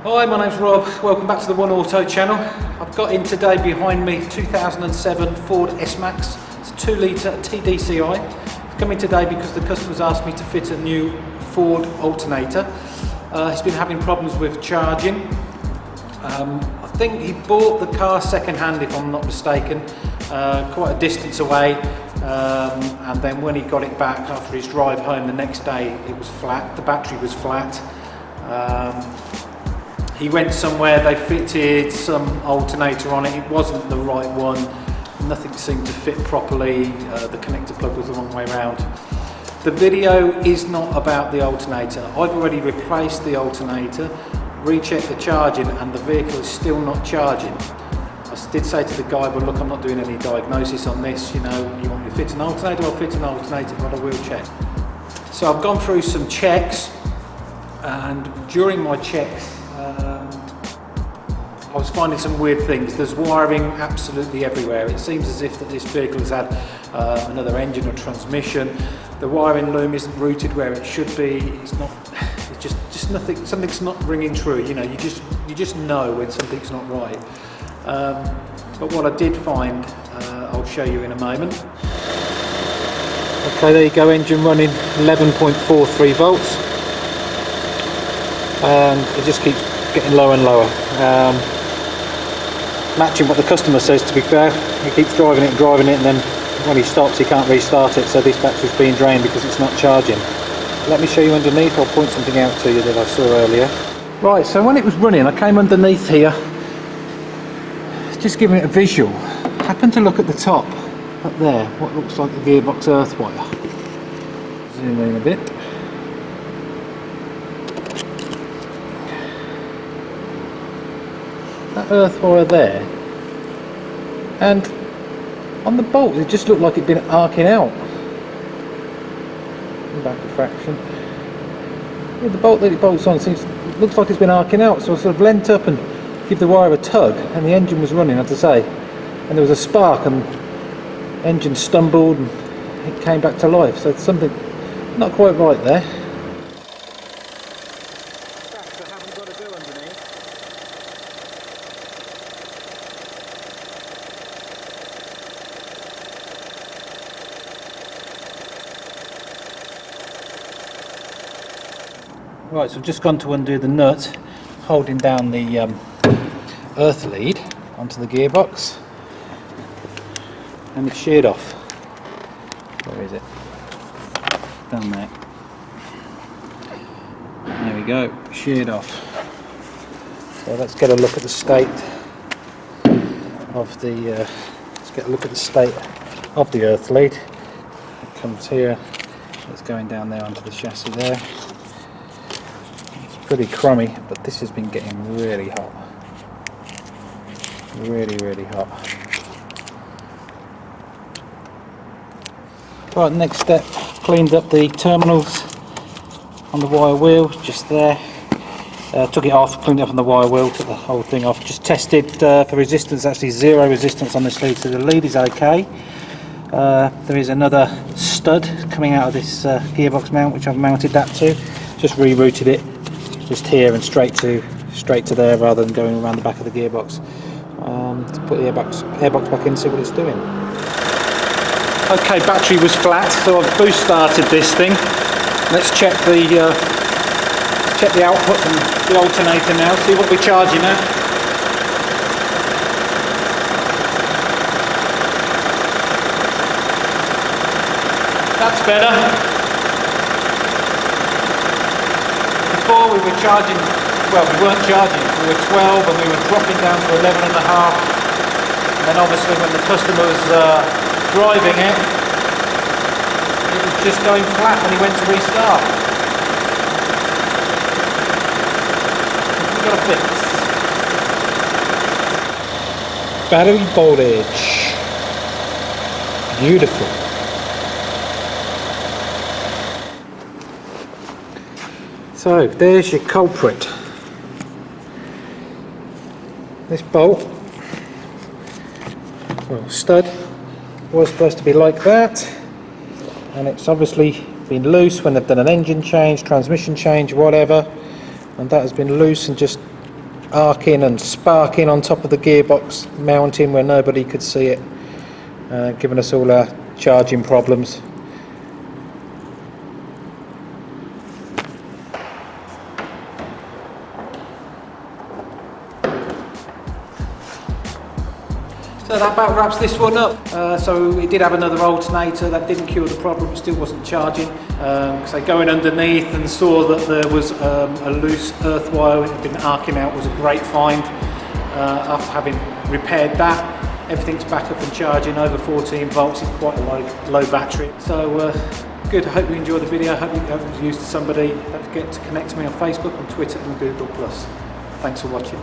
Hi, my name's Rob. Welcome back to the One Auto channel. I've got in today behind me 2007 Ford S-Max. It's a 2 litre TDCI. It's coming today because the customer's asked me to fit a new Ford Alternator. He's been having problems with charging. I think he bought the car second-hand, if I'm not mistaken, quite a distance away, and then when he got it back after his drive home the next day, it was flat. The battery was flat. He went somewhere, they fitted some alternator on it. It wasn't the right one. Nothing seemed to fit properly. The connector plug was the wrong way around. The video is not about the alternator. I've already replaced the alternator, rechecked the charging, and the vehicle is still not charging. I did say to the guy, well look, I'm not doing any diagnosis on this, you know, you want me to fit an alternator, I'll fit an alternator, but I will check. So I've gone through some checks, and during my checks, I was finding some weird things. There's wiring absolutely everywhere. It seems as if that this vehicle has had another engine or transmission. The wiring loom isn't routed where it should be. It's not. It's just nothing. Something's not ringing true. You know, you just know when something's not right. But what I did find, I'll show you in a moment. Okay, there you go. Engine running 11.43 volts, and it just keeps getting lower and lower. Matching what the customer says, to be fair. He keeps driving it, and then when he stops he can't restart it, so this battery's being drained because it's not charging. Let me show you underneath. I'll point something out to you that I saw earlier. Right, so when it was running, I came underneath here, just giving it a visual. I happened to look at the top, up there, what looks like the gearbox earth wire. Zoom in a bit. That earth wire there, and on the bolt it just looked like it'd been arcing out. Back a fraction. Yeah, the bolt that it bolts on looks like it's been arcing out, so I sort of leant up and give the wire a tug, and the engine was running, as I say, and there was a spark and the engine stumbled and it came back to life. So it's something not quite right there. Right, so I've just gone to undo the nut holding down the earth lead onto the gearbox, and it's sheared off. Where is it? Down there. There we go, sheared off. So let's get a look at the state of the earth lead. It comes here. It's going down there onto the chassis there. Pretty crummy, but this has been getting really hot. Really hot. Right, next step, cleaned up the terminals on the wire wheel, just there. Took it off, cleaned it up on the wire wheel, took the whole thing off. Just tested for resistance, actually zero resistance on this lead, so the lead is okay. There is another stud coming out of this gearbox mount, which I've mounted that to. Just rerouted it. Just here and straight to there, rather than going around the back of the gearbox. To put the airbox back in, see what it's doing. Okay, battery was flat, so I've boost started this thing. Let's check the output from the alternator now. See what we're charging at. That's better. Before we were charging, well, we weren't charging, we were 12 and we were dropping down to 11 and a half, and then obviously when the customer was driving it was just going flat when he went to restart. We've got to fix. Battery voltage. Beautiful. So there's your culprit. This bolt, well, stud, was supposed to be like that, and it's obviously been loose when they've done an engine change, transmission change, whatever, and that has been loose and just arcing and sparking on top of the gearbox mounting where nobody could see it, giving us all our charging problems. So that about wraps this one up. So it did have another alternator, that didn't cure the problem, it still wasn't charging. So going underneath and saw that there was a loose earth wire that had been arcing out was a great find. After having repaired that, everything's back up and charging over 14 volts in quite a low battery. So good, I hope you enjoyed the video, I hope it was used to somebody. Don't forget to connect to me on Facebook, on Twitter and Google+. Thanks for watching.